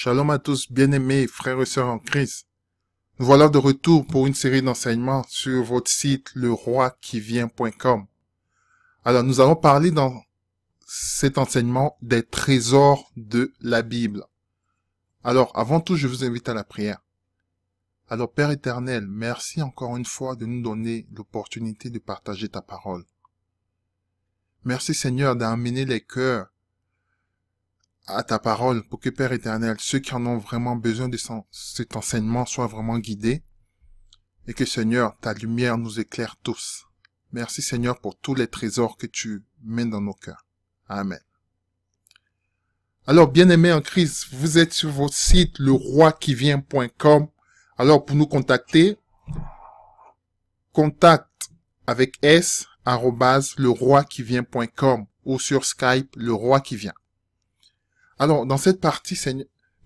Shalom à tous, bien-aimés frères et sœurs en Christ. Nous voilà de retour pour une série d'enseignements sur votre site leroiquivient.com. Alors, nous allons parler dans cet enseignement des trésors de la Bible. Alors, avant tout, je vous invite à la prière. Alors, Père éternel, merci encore une fois de nous donner l'opportunité de partager ta parole. Merci Seigneur d'amener les cœurs à ta parole pour que Père éternel, ceux qui en ont vraiment besoin de cet enseignement soient vraiment guidés et que Seigneur, ta lumière nous éclaire tous. Merci Seigneur pour tous les trésors que tu mets dans nos cœurs. Amen. Alors, bien-aimés en Christ, vous êtes sur votre site leroiquivient.com. Alors, pour nous contacter, contact avec s @leroiquivient.com ou sur Skype leroiquivient. Alors, dans cette partie,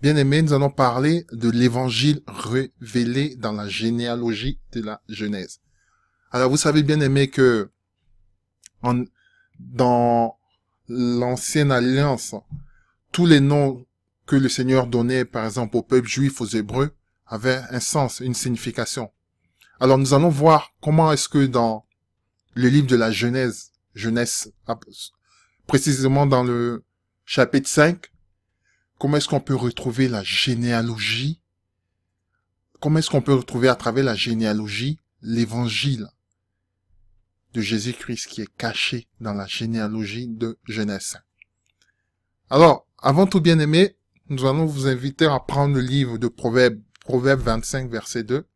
bien-aimés, nous allons parler de l'évangile révélé dans la généalogie de la Genèse. Alors, vous savez, bien-aimés, que dans l'ancienne alliance, tous les noms que le Seigneur donnait, par exemple, au peuple juif, aux Hébreux, avaient un sens, une signification. Alors, nous allons voir comment est-ce que dans le livre de la Genèse, précisément dans le chapitre 5, comment est-ce qu'on peut retrouver la généalogie? Comment est-ce qu'on peut retrouver à travers la généalogie l'évangile de Jésus-Christ qui est caché dans la généalogie de Genèse 5? Alors, avant tout bien-aimé, nous allons vous inviter à prendre le livre de Proverbes 25, verset 2.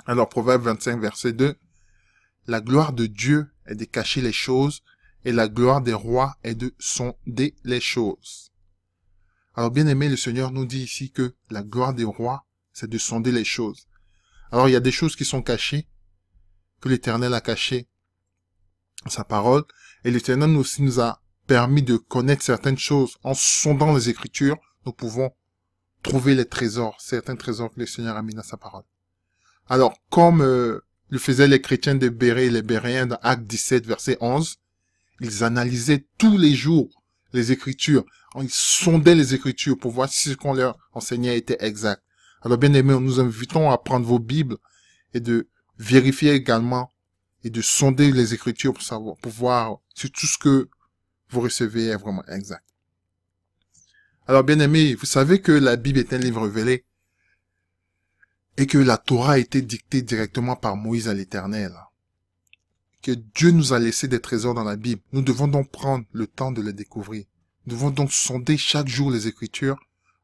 Alors, Proverbes 25, verset 2. La gloire de Dieu est de cacher les choses et la gloire des rois est de sonder les choses. Alors, bien aimé, le Seigneur nous dit ici que la gloire des rois, c'est de sonder les choses. Alors, il y a des choses qui sont cachées, que l'Éternel a cachées dans sa parole, et l'Éternel aussi nous a permis de connaître certaines choses. En sondant les Écritures, nous pouvons trouver les trésors, certains trésors que le Seigneur a mis dans sa parole. Alors, comme le faisaient les chrétiens de Bérée et les Béréens dans Actes 17, verset 11, ils analysaient tous les jours les Écritures. Ils sondaient les Écritures pour voir si ce qu'on leur enseignait était exact. Alors, bien aimés, nous nous invitons à prendre vos Bibles et de vérifier également et de sonder les Écritures pour savoir, pour voir si tout ce que vous recevez est vraiment exact. Alors, bien aimés, vous savez que la Bible est un livre révélé et que la Torah a été dictée directement par Moïse à l'Éternel. Que Dieu nous a laissé des trésors dans la Bible. Nous devons donc prendre le temps de les découvrir. Nous devons donc sonder chaque jour les Écritures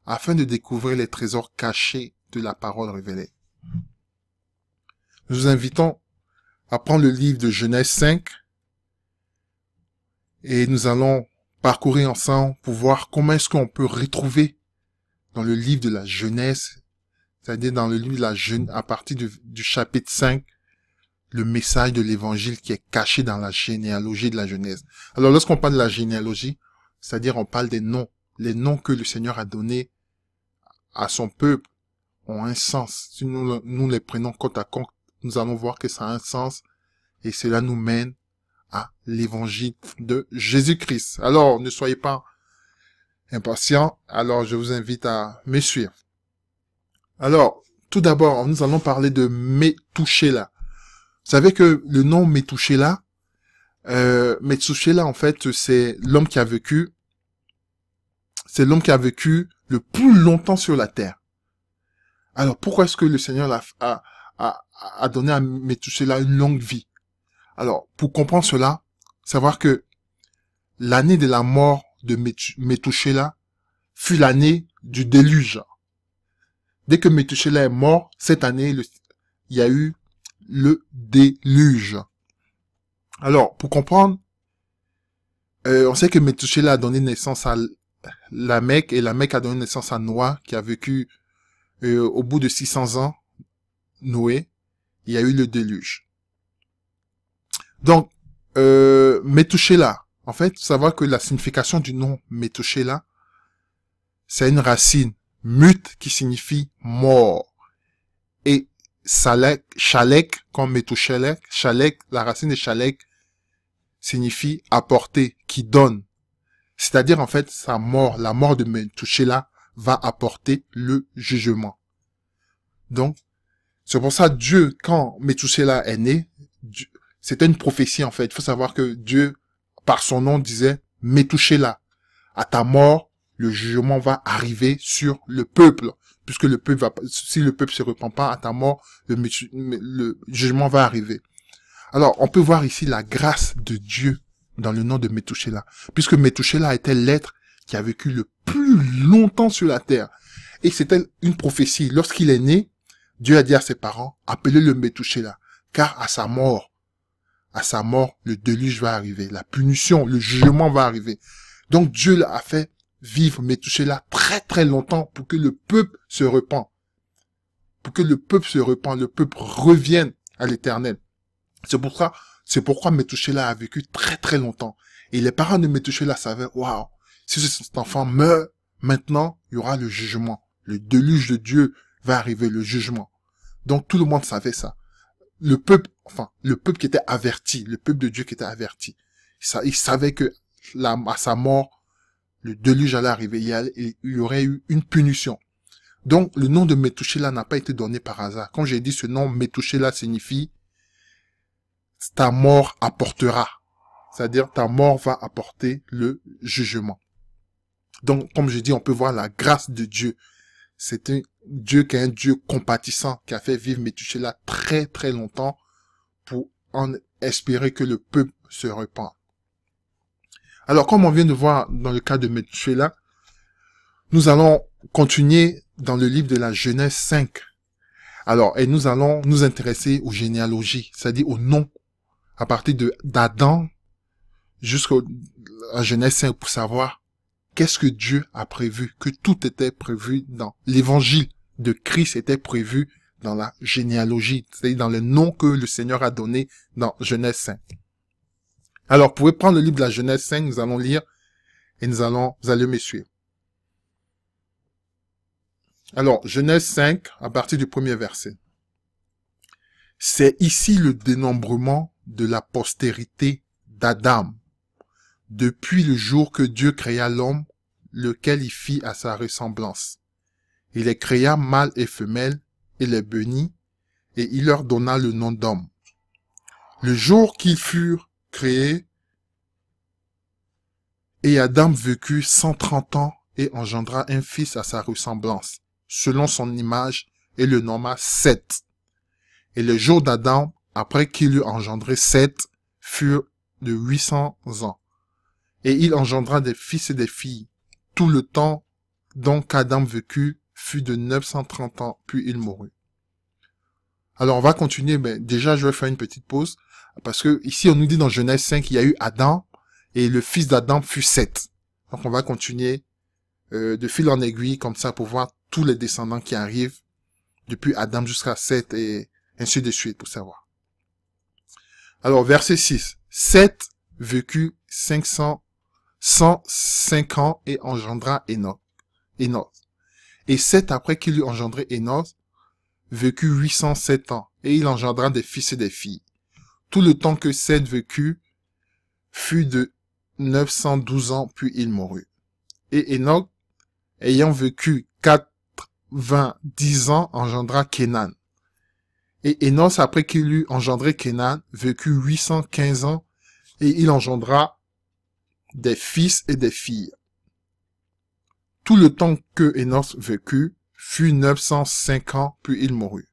afin de découvrir les trésors cachés de la parole révélée. Nous vous invitons à prendre le livre de Genèse 5 et nous allons parcourir ensemble pour voir comment est-ce qu'on peut retrouver dans le livre de la Genèse, c'est-à-dire dans le livre de la Genèse, à partir du chapitre 5, le message de l'évangile qui est caché dans la généalogie de la Genèse. Alors, lorsqu'on parle de la généalogie, c'est-à-dire on parle des noms. Les noms que le Seigneur a donnés à son peuple ont un sens. Si nous les prenons côte à côte, nous allons voir que ça a un sens et cela nous mène à l'évangile de Jésus-Christ. Alors, ne soyez pas impatients. Alors, je vous invite à me suivre. Alors, tout d'abord, nous allons parler de Methushélah. Vous savez que le nom Methushélah, en fait, c'est l'homme qui a vécu le plus longtemps sur la terre. Alors, pourquoi est-ce que le Seigneur a donné à Methushélah une longue vie? Alors, pour comprendre cela, savoir que l'année de la mort de Methushélah fut l'année du déluge. Dès que Methushélah est mort, cette année, il y a eu le déluge. Alors, pour comprendre, on sait que Methushélah a donné naissance à Lamech et Lamech a donné naissance à Noah qui a vécu au bout de 600 ans, Noé, il y a eu le déluge. Donc, Methushélah, en fait, savoir que la signification du nom Methushélah, c'est une racine mut qui signifie mort. Et Chalek, comme Methushélah, Chalek, la racine de Chalek signifie apporter, qui donne. C'est-à-dire, en fait, sa mort, la mort de Methushélah va apporter le jugement. Donc, c'est pour ça Dieu, quand Methushélah est né, c'était une prophétie en fait. Il faut savoir que Dieu, par son nom, disait Methushélah, à ta mort, le jugement va arriver sur le peuple, puisque le peuple va, si le peuple se repent pas, à ta mort, le jugement va arriver. Alors, on peut voir ici la grâce de Dieu dans le nom de Methushélah, puisque Methushélah était l'être qui a vécu le plus longtemps sur la terre. Et c'était une prophétie. Lorsqu'il est né, Dieu a dit à ses parents, appelez-le Methushélah, car à sa mort, le déluge va arriver, la punition, le jugement va arriver. Donc Dieu a fait vivre Methushélah très très longtemps pour que le peuple se repent. Pour que le peuple se repent, le peuple revienne à l'Éternel. C'est pourquoi Methushélah a vécu très très longtemps. Et les parents de Methushélah savaient, waouh, si cet enfant meurt, maintenant, il y aura le jugement. Le déluge de Dieu va arriver, le jugement. Donc tout le monde savait ça. Le peuple qui était averti, le peuple de Dieu qui était averti, il savait que à sa mort, le déluge allait arriver, il y aurait eu une punition. Donc le nom de Methushélah n'a pas été donné par hasard. Comme j'ai dit, ce nom Methushélah signifie ta mort apportera. C'est-à-dire ta mort va apporter le jugement. Donc, comme je dis, on peut voir la grâce de Dieu. C'est un Dieu qui est un Dieu compatissant, qui a fait vivre Methushélah très très longtemps pour en espérer que le peuple se repent. Alors, comme on vient de voir dans le cas de Methushélah, nous allons continuer dans le livre de la Genèse 5. Alors, et nous allons nous intéresser aux généalogies, c'est-à-dire aux noms, à partir d'Adam jusqu'à la Genèse 5 pour savoir qu'est-ce que Dieu a prévu, que tout était prévu dans l'évangile de Christ était prévu dans la généalogie, c'est-à-dire dans le nom que le Seigneur a donné dans Genèse 5. Alors, vous pouvez prendre le livre de la Genèse 5, nous allons lire et vous allez me suivre. Alors, Genèse 5, à partir du premier verset. C'est ici le dénombrement de la postérité d'Adam, depuis le jour que Dieu créa l'homme, lequel il fit à sa ressemblance. Il les créa mâle et femelle, et les bénit, et il leur donna le nom d'homme. Le jour qu'ils furent créés, et Adam vécut 130 ans et engendra un fils à sa ressemblance, selon son image, et le nomma Seth. Et les jours d'Adam, après qu'il eut engendré Seth, furent de 800 ans. Et il engendra des fils et des filles. Tout le temps dont qu'Adam vécut fut de 930 ans, puis il mourut. Alors on va continuer, mais déjà je vais faire une petite pause, parce que ici on nous dit dans Genèse 5 qu'il y a eu Adam, et le fils d'Adam fut Seth. Donc on va continuer de fil en aiguille, comme ça, pour voir tous les descendants qui arrivent, depuis Adam jusqu'à Seth, et ainsi de suite, pour savoir. Alors verset 6. Seth vécut 105 ans et engendra Enoch. Et Seth, après qu'il eut engendré Enoch, vécut 807 ans, et il engendra des fils et des filles. Tout le temps que Seth vécut fut de 912 ans, puis il mourut. Et Enoch, ayant vécu 90 ans, engendra Kenan. Et Enoch, après qu'il eut engendré Kenan, vécut 815 ans, et il engendra des fils et des filles. Tout le temps que Enoch vécut fut 905 ans, puis il mourut.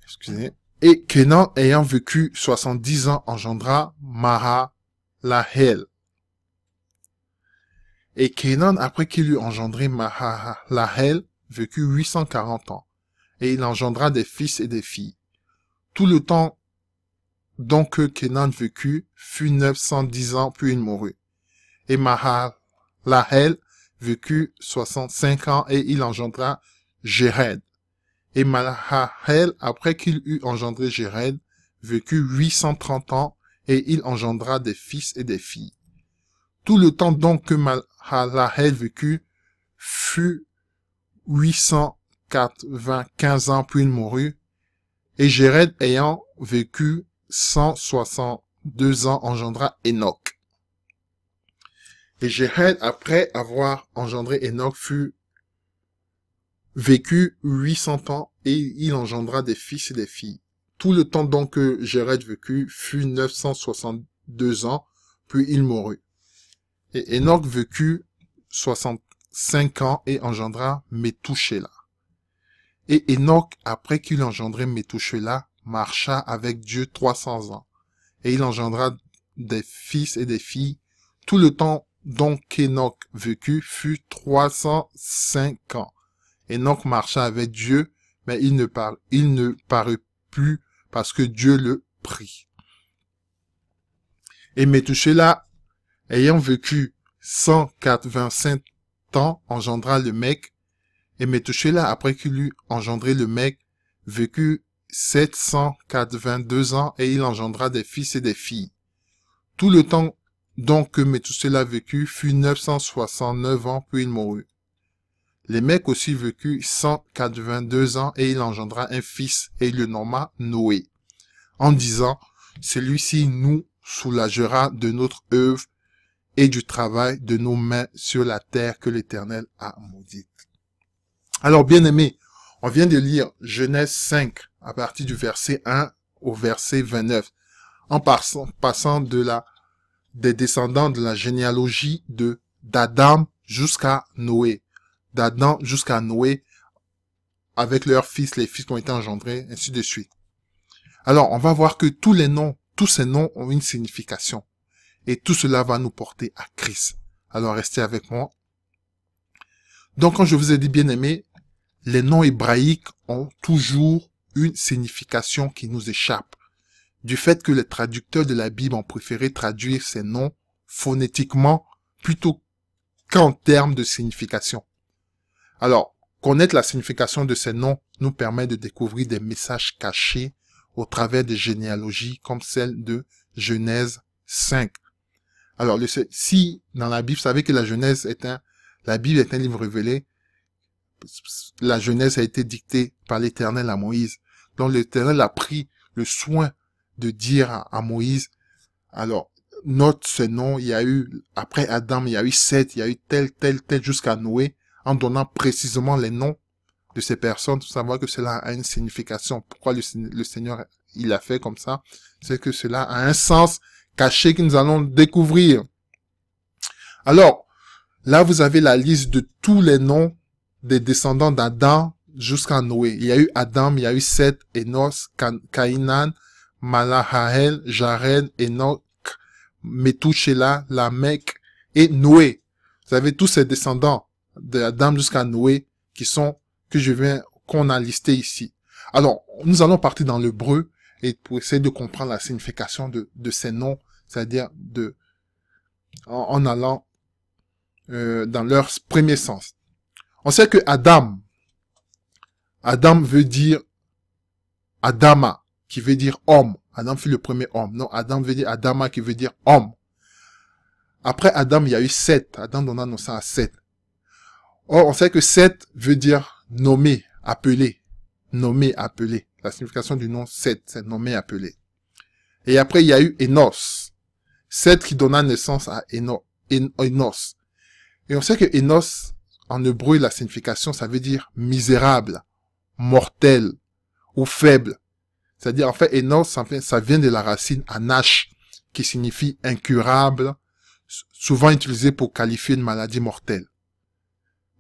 Excusez. Et Kenan, ayant vécu 70 ans, engendra Mahalahel. Et Kenan, après qu'il eut engendré Mahalahel, vécut 840 ans, et il engendra des fils et des filles. Tout le temps donc que Kenan vécut fut 910 ans, puis il mourut. Et Mahalahel vécut 65 ans, et il engendra Jéred. Et Mahalahel, après qu'il eut engendré Jéred, vécut 830 ans, et il engendra des fils et des filles. Tout le temps donc que Mahalahel vécut fut 895 ans, puis il mourut. Et Jéred, ayant vécu 162 ans, engendra Enoch. Et Jéred, après avoir engendré Enoch, fut vécu 800 ans et il engendra des fils et des filles. Tout le temps donc que Jéred vécut fut 962 ans, puis il mourut. Et Enoch vécut 65 ans et engendra Métouchéla. Et Enoch, après qu'il engendrait Métouchéla, marcha avec Dieu 300 ans. Et il engendra des fils et des filles. Tout le temps dont qu'Enoch vécut fut 305 ans. Enoch marcha avec Dieu, mais il ne parut plus parce que Dieu le prit. Et Métouchéla, ayant vécu 185 ans, engendra le mec. Et Métouchéla, après qu'il eut engendré le mec, vécut 782 ans et il engendra des fils et des filles. Tout le temps donc que Métouchéla vécut fut 969 ans, puis il mourut. Les mecs aussi vécut 182 ans et il engendra un fils et il le nomma Noé, en disant, celui-ci nous soulagera de notre œuvre et du travail de nos mains sur la terre que l'Éternel a maudite. Alors, bien-aimés, on vient de lire Genèse 5 à partir du verset 1 au verset 29, en passant des descendants de la généalogie d'Adam jusqu'à Noé. D'Adam jusqu'à Noé, avec leurs fils, les fils qui ont été engendrés, ainsi de suite. Alors, on va voir que tous ces noms ont une signification. Et tout cela va nous porter à Christ. Alors, restez avec moi. Donc, quand je vous ai dit, bien-aimés, les noms hébraïques ont toujours une signification qui nous échappe. Du fait que les traducteurs de la Bible ont préféré traduire ces noms phonétiquement plutôt qu'en termes de signification. Alors, connaître la signification de ces noms nous permet de découvrir des messages cachés au travers des généalogies comme celle de Genèse 5. Alors, si dans la Bible, vous savez que la Bible est un livre révélé, la Genèse a été dictée par l'Éternel à Moïse. Donc l'Éternel a pris le soin de dire à Moïse, alors, note ce nom, il y a eu, après Adam, il y a eu Seth, il y a eu tel, jusqu'à Noé, en donnant précisément les noms de ces personnes, pour savoir que cela a une signification. Pourquoi le Seigneur, il a fait comme ça? C'est que cela a un sens caché que nous allons découvrir. Alors, là, vous avez la liste de tous les noms des descendants d'Adam jusqu'à Noé. Il y a eu Adam, il y a eu Seth, Enos, Caïnan, Malahahel, Jared, Enoch, Métouchéla, Lamech et Noé. Vous avez tous ces descendants d'Adam jusqu'à Noé qu'on a listés ici. Alors, nous allons partir dans l'hébreu et pour essayer de comprendre la signification de ces noms, c'est-à-dire en allant dans leur premier sens. On sait que Adam veut dire Adama, qui veut dire homme. Adam fut le premier homme. Non, Adam veut dire Adama, qui veut dire homme. Après Adam, il y a eu Seth. Adam donna naissance à Seth. Or, on sait que Seth veut dire nommé, appelé. Nommé, appelé. La signification du nom Seth, c'est nommé, appelé. Et après, il y a eu Enos. Seth qui donna naissance à Enos. Et on sait que Enos, en hébreu, la signification, ça veut dire misérable, mortel ou faible. C'est-à-dire, en fait, Enos, ça vient de la racine Anash, qui signifie incurable, souvent utilisé pour qualifier une maladie mortelle.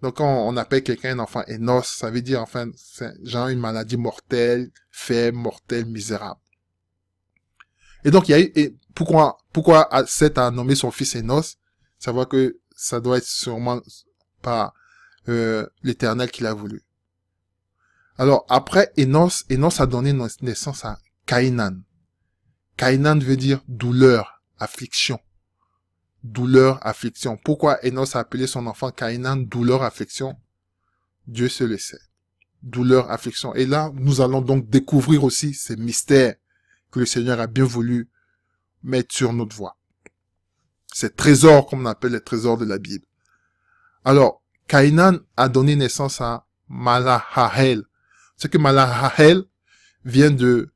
Donc, quand on appelle quelqu'un un enfant Enos, ça veut dire, enfin, c'est genre une maladie mortelle, faible, mortelle, misérable. Et donc, il y a eu, pourquoi Seth a nommé son fils Enos? Savoir que ça doit être sûrement par l'Éternel qui l'a voulu. Alors, après Enos a donné naissance à Caïnan. Caïnan veut dire douleur, affliction. Douleur, affliction. Pourquoi Enos a appelé son enfant Caïnan douleur, affliction? Dieu seul le sait. Douleur, affliction. Et là, nous allons donc découvrir aussi ces mystères que le Seigneur a bien voulu mettre sur notre voie. Ces trésors, comme on appelle les trésors de la Bible. Alors, Caïnan a donné naissance à Malahahel. C'est que Malahahel vient de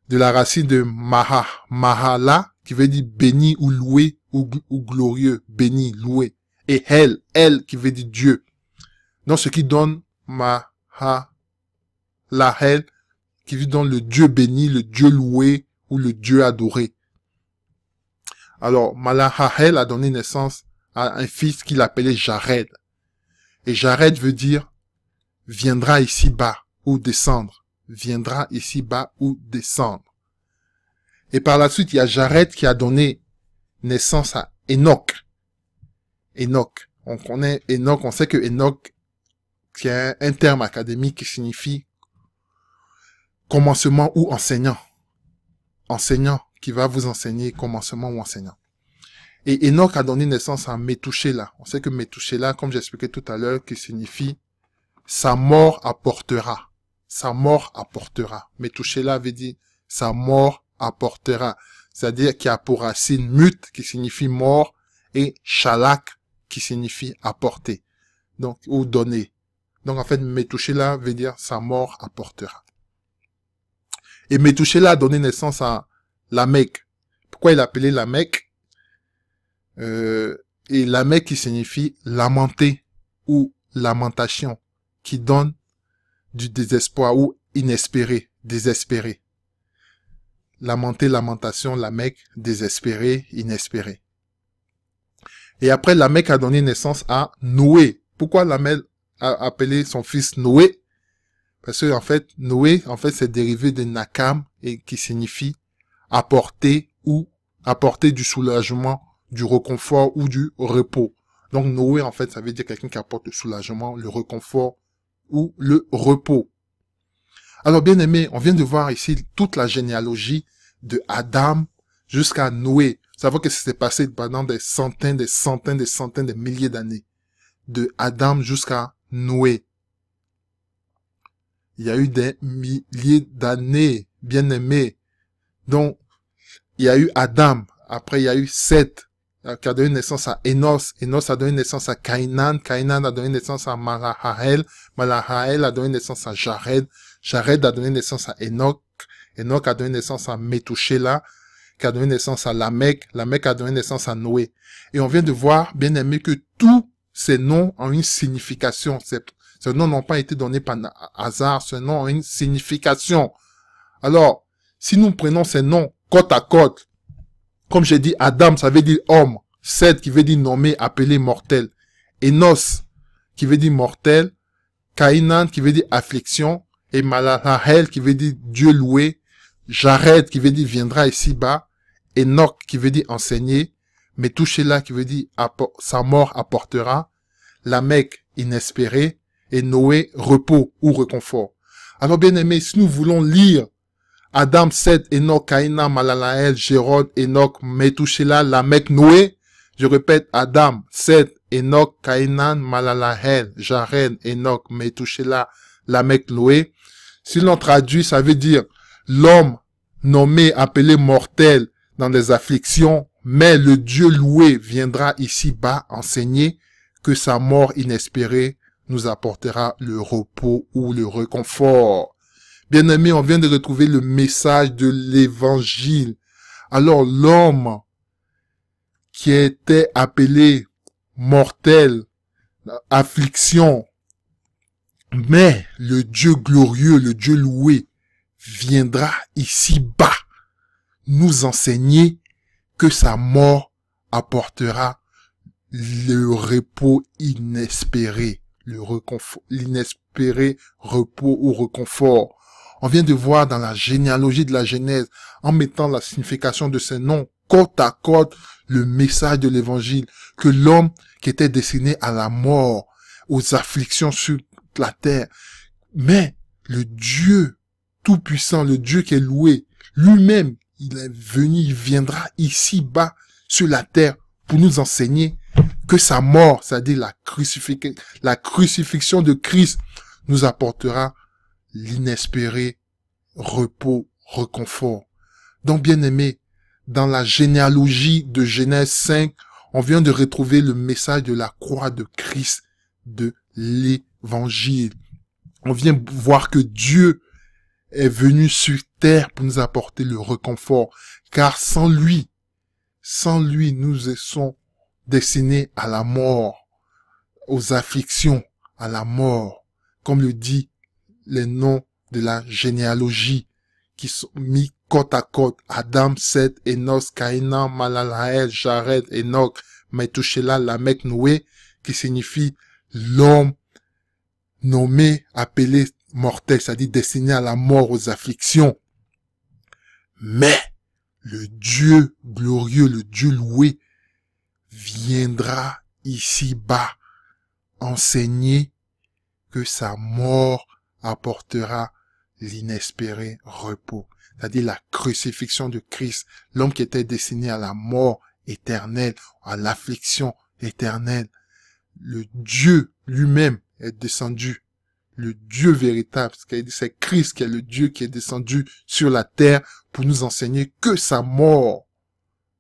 la racine de Mahala, qui veut dire béni ou loué ou glorieux, béni, loué. Et El qui veut dire Dieu. Donc ce qui donne Mahalahel, qui veut dire le Dieu béni, le Dieu loué ou le Dieu adoré. Alors Malahel a donné naissance à un fils qu'il appelait Jared. Et Jared veut dire viendra ici-bas ou descendre. Viendra ici-bas ou descendre. Et par la suite, il y a Jared qui a donné naissance à Enoch. Enoch. On connaît Enoch, on sait que Enoch, c'est un terme académique qui signifie commencement ou enseignant. Enseignant, qui va vous enseigner commencement ou enseignant. Et Enoch a donné naissance à Métouchéla. On sait que Métouchéla, comme j'expliquais tout à l'heure, qui signifie sa mort apportera. Sa mort apportera. Métouchéla veut dire sa mort apportera. C'est-à-dire qu'il y a pour racine mut, qui signifie mort, et shalak, qui signifie apporter. Donc, ou donner. Donc, en fait, Métouchéla veut dire sa mort apportera. Et Métouchéla a donné naissance à Lamech. Pourquoi il appelait Lamech? Et Lamech qui signifie lamenter ou lamentation, qui donne du désespoir ou inespéré, désespéré. Lamenter, lamentation, Lamech, désespéré, inespéré. Et après, Lamech a donné naissance à Noé. Pourquoi Lamech a appelé son fils Noé? Parce que, en fait, Noé, c'est dérivé de Nakam et qui signifie apporter ou apporter du soulagement, du réconfort ou du repos. Donc, Noé, en fait, ça veut dire quelqu'un qui apporte le soulagement, le réconfort ou le repos. Alors, bien aimé, on vient de voir ici toute la généalogie de Adam jusqu'à Noé. Vous savez que ça s'est passé pendant des centaines, des milliers d'années. De Adam jusqu'à Noé. Il y a eu des milliers d'années, bien aimé. Donc, il y a eu Adam. Après, il y a eu Seth, qui a donné naissance à Enos. Enos a donné naissance à Cainan. Cainan a donné naissance à Malahel. Malahel a donné naissance à Jared. Jared a donné naissance à Enoch. Enoch a donné naissance à Métouchéla, qui a donné naissance à Lamech. Lamech a donné naissance à Noé. Et on vient de voir, bien aimé, que tous ces noms ont une signification. Ces noms n'ont pas été donnés par hasard. Ces noms ont une signification. Alors, si nous prenons ces noms côte à côte, comme j'ai dit, Adam, ça veut dire homme. Seth, qui veut dire nommé, appelé mortel. Enos, qui veut dire mortel. Cainan, qui veut dire affliction. Et Malahel, qui veut dire Dieu loué. Jared, qui veut dire viendra ici-bas. Enoch, qui veut dire enseigner. Métouchéla, qui veut dire sa mort apportera. Lamech, inespéré. Et Noé, repos ou réconfort. Alors, bien aimé, si nous voulons lire Adam, Seth, Enoch, Cainan, Malahel, Jérod, Enoch, Métouchéla, Lamech, Noé. Je répète, Adam, Seth, Enoch, Cainan, Malahel, Jared, Enoch, Métouchéla, Lamech, Noé. Si l'on traduit, ça veut dire l'homme nommé, appelé mortel dans des afflictions, mais le Dieu loué viendra ici-bas enseigner que sa mort inespérée nous apportera le repos ou le réconfort. Bien-aimés, on vient de retrouver le message de l'évangile. Alors l'homme qui était appelé mortel, affliction, mais le Dieu glorieux, le Dieu loué, viendra ici-bas nous enseigner que sa mort apportera le repos inespéré, le réconfort, l'inespéré repos ou réconfort. On vient de voir dans la généalogie de la Genèse, en mettant la signification de ces noms côte à côte, le message de l'évangile, que l'homme qui était destiné à la mort, aux afflictions sur la terre, mais le Dieu tout-puissant, le Dieu qui est loué, lui-même, il est venu, il viendra ici-bas sur la terre pour nous enseigner que sa mort, c'est-à-dire la crucifixion de Christ, nous apportera l'inespéré repos, réconfort. Donc, bien aimé, dans la généalogie de Genèse 5, on vient de retrouver le message de la croix de Christ, de l'évangile. On vient voir que Dieu est venu sur terre pour nous apporter le réconfort, car sans lui, sans lui, nous sommes destinés à la mort, aux afflictions, à la mort, comme le dit les noms de la généalogie qui sont mis côte à côte. Adam, Seth, Enos, Caïnan, Malalaël, Jared, Enoch, Methuselah, Lamech, Noé, qui signifie l'homme nommé, appelé mortel, c'est-à-dire destiné à la mort, aux afflictions. Mais le Dieu glorieux, le Dieu loué, viendra ici-bas enseigner que sa mort apportera l'inespéré repos. C'est-à-dire la crucifixion de Christ, l'homme qui était destiné à la mort éternelle, à l'affliction éternelle. Le Dieu lui-même est descendu. Le Dieu véritable, c'est Christ qui est le Dieu qui est descendu sur la terre pour nous enseigner que sa mort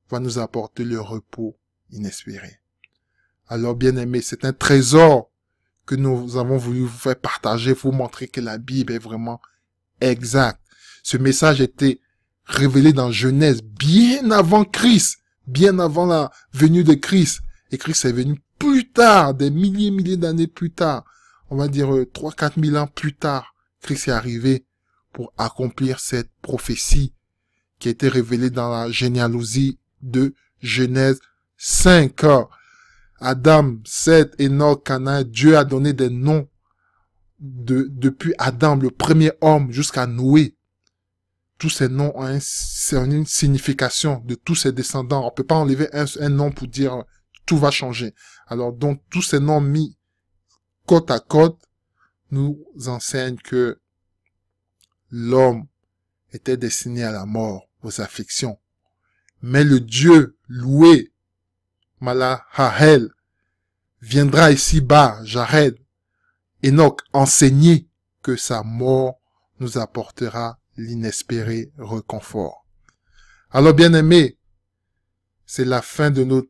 va nous apporter le repos inespéré. Alors, bien-aimés, c'est un trésor que nous avons voulu vous faire partager, vous montrer que la Bible est vraiment exacte. Ce message était révélé dans Genèse bien avant Christ, bien avant la venue de Christ. Et Christ est venu plus tard, des milliers d'années plus tard. On va dire 3-4 000 ans plus tard. Christ est arrivé pour accomplir cette prophétie qui a été révélée dans la généalogie de Genèse 5. Adam, Seth, Enoch, Canaï, Dieu a donné des noms depuis Adam, le premier homme, jusqu'à Noé. Tous ces noms ont une signification de tous ses descendants. On peut pas enlever un nom pour dire tout va changer. Alors donc, tous ces noms mis côte à côte nous enseignent que l'homme était destiné à la mort, aux afflictions. Mais le Dieu loué, Malahahel, viendra ici-bas, Jared, Enoch, enseigner que sa mort nous apportera l'inespéré réconfort. Alors, bien-aimés, c'est la fin de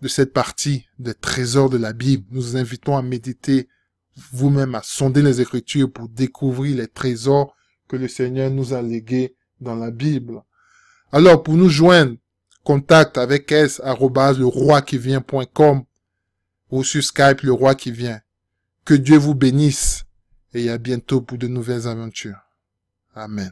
cette partie des trésors de la Bible. Nous vous invitons à méditer vous-même, à sonder les Écritures pour découvrir les trésors que le Seigneur nous a légués dans la Bible. Alors, pour nous joindre, contact avec s@leroiquivient.com ou sur Skype, le roi qui vient. Que Dieu vous bénisse et à bientôt pour de nouvelles aventures. Amen.